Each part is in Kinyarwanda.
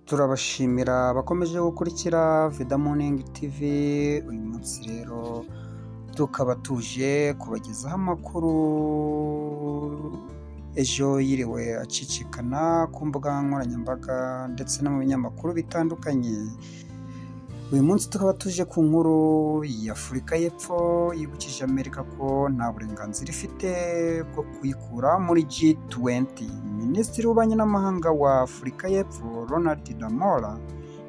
Turabashimira bakomeje gukurikira Vida Morning TV. Uyu munsi rero tukaba tuje kubagezaho amakuru ejo yiriwe acicikana ku mbuga nkoranyambaga ndetse no mu binyamakuru bitandukanye. Uyu munsi tukaba tuje ku nkuru y'Afurika y'Epfo yibukije Amerika ko nta burenganzira ifite bwo kuyikura muri G20. Minisitiri w'Ububanyi n'Amahanga wa Afurika y'Epfo Ronald Lamola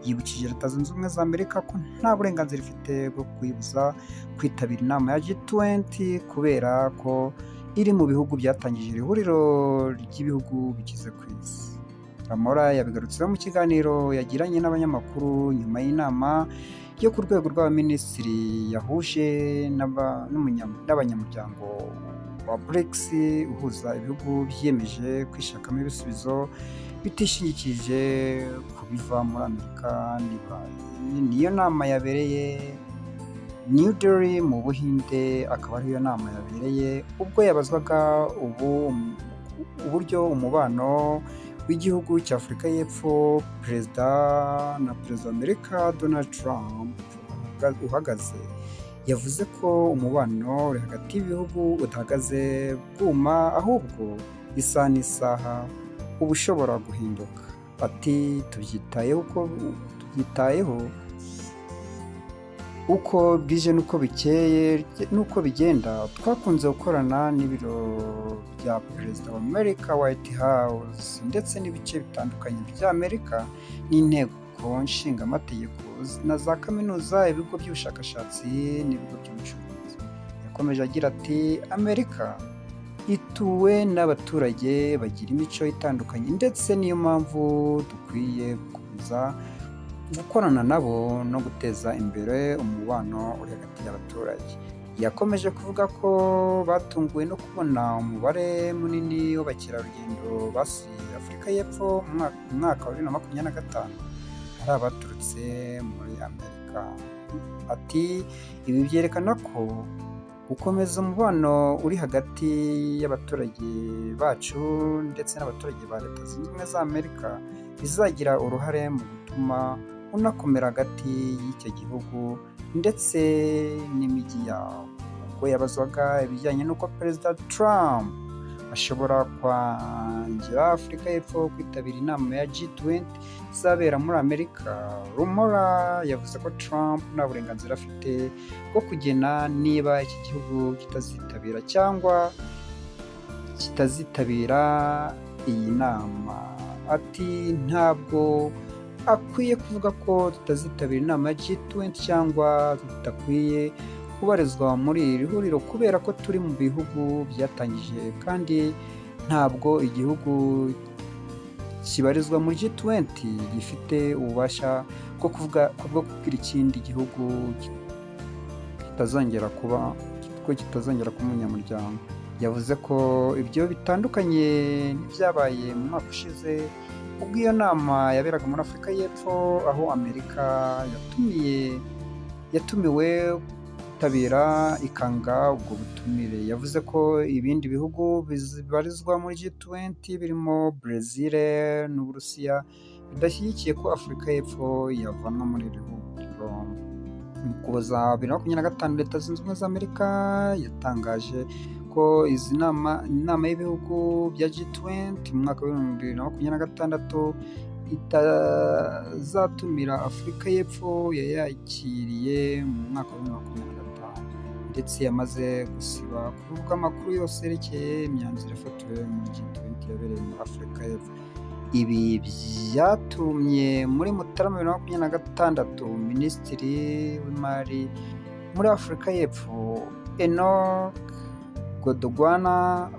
yibukije Leta Zunze Ubumwe za Amerika ko nta burenganzira ifite bwo kuyibuza kwitabira inama ya G20 kubera ko iri mu bihugu byatangije ihuriro ry'ibihugu bikize ku isi. Lamola yabigarutseho mu kiganiro yagiranye n'abanyamakuru nyuma y'inama yo ku rwego rw'abaminisitiri yahuje n'abanyamuryango wa BRICS uhuza ibihugu byiyemeje kwishakamo ibisubizo bitishingikirije ku biva muri Amerika n'Iburayi. Niyo nama yabereye New Delhi mu Buhinde, akaba ariyo nama yabereye ubwo yabazwaga uburyo umubano w'igihugu cya Afurika y'Epfo perezida wa Amerika Donald Trump uhagaze. Yavuze ko umubano uri hagati y'ibihugu udahagaze bwuma, ahubwo isaha n'isaha uba ushobora guhinduka. Ati tubyitayeho uko bwije n'uko bikeye n'uko bigenda. Twakunze gukorana n'ibiro bya perezida wa Amerika White House ndetse n'ibice bitandukanye bya Amerika n'inteko nshingamategeko na za kaminuza, ibigo by'ubushakashatsi n'ibigo by'ubucuruzi. Yakomeje agira ati Amerika ituwe n'abaturage bagira imico itandukanye, ndetse niyo mpamvu dukwiye gukomeza gukorana nabo no guteza imbere umubano uri hagati y'abaturage. Yakomeje kuvuga ko batunguwe no kubona umubare munini w'abakerarugendo basuye Afurika y'Epfo mu mwaka wa 2025 hari abaturutse muri Amerika. Ati ibi byerekana ko gukomeza umubano uri hagati y'abaturage bacu ndetse n'abaturage ba Leta Zunze Ubumwe za Amerika bizagira uruhare mu gutuma unakomera hagati y'icyo gihugu ndetse n'imijyi yawo. Ubwo yabazwaga ibijyanye n'uko Perezida Trump ashobora kwangira Afurika y'Epfo kwitabira inama ya G20 izabera muri Amerika, Lamola yavuze ko Trump nta burenganzira afite bwo kugena niba iki gihugu kitazitabira cyangwa kitazitabira iyi nama. Ati ntabwo akwiye kuvuga ko tutazitabira inama ya G20 cyangwa tudakwiye kubarizwa muri iri huriro kubera ko turi mu bihugu byatangije, kandi ntabwo igihugu kibarizwa muri G20 gifite ububasha bwo kubwira ikindi gihugu kitazongera kuba umunyamuryango. Yavuze ko ibyo bitandukanye n'ibyabaye mu mwaka ushize ubwo iyo nama yaberaga muri Afurika y'Epfo, aho Amerika yatumiwe kwitabira ikanga ubwo butumire. Yavuze ko ibindi bihugu bibarizwa muri G20 birimo Brazil n'Uburusiya bidashyigikiye ko Afurika y'Epfo yavanwa muri iri huriro. Mu Ukuboza 2025 Leta Zunze Ubumwe za Amerika yatangaje ko izi inama y'ibihugu bya G20 mu mwaka wa 2026 itazatumira Afurika y'Epfo yayakiriye mu mwaka wa 2025, ndetse yamaze gusiba kuvuga amakuru yose yerekeye imyanzuro yafatiwe muri G20 yabereye muri Afurika y'Epfo. Ibi byatumye muri Mutarama 2026 Minisitiri w'Imari muri Afurika y'Epfo Enoch Godongwana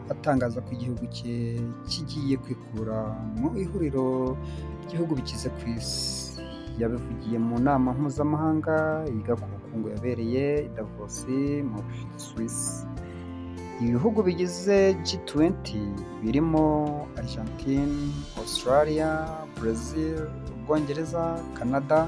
atangaza ko igihugu cye kigiye kwikura mu ihuriro ry'ibihugu bikize ku isi. Yabivugiye mu nama mpuzamahanga yiga ku bukungu yabereye i Davos mu Swiss. Ibihugu bigize G20 birimo Argentine, Australia, Brazil, Ubwongereza, Canada,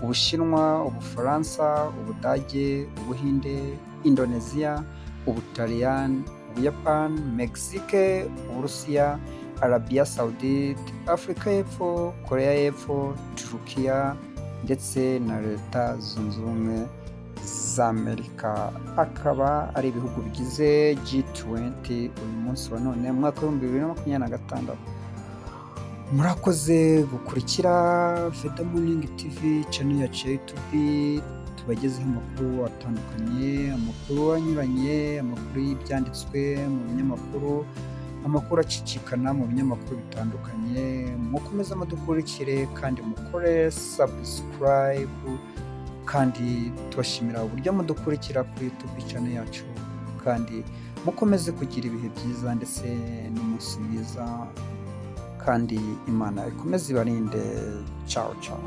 Ubushinwa, Ubufaransa, Ubudage, Ubuhinde, Indonesia, Ubutaliyani, Ubuyapani, Mexique, Uburusiya, Arabia Saudite, Afurika y'Epfo, Korea y'Epfo, Turukiya ndetse na Leta Zunze Ubumwe za Amerika. Akaba ari ibihugu bigize G20 uyu munsi wa none mu mwaka w'ibihumbi 2026. Murakoze gukurikira Veda Morning TV channel yacu ya YouTube, tubagezeho amakuru atandukanye, amakuru anyuranye, amakuru y'ibyanditswe mu binyamakuru, amakuru acicikana mu binyamakuru bitandukanye. Mukomeze mudukurikire kandi mukore subscribe, kandi tubashimira uburyo mudukurikira kuri YouTube channel yacu, kandi mukomeze kugira ibihe byiza ndetse n'umunsi mwiza, kandi Imana ikomeze ibarinde. Ciao ciao.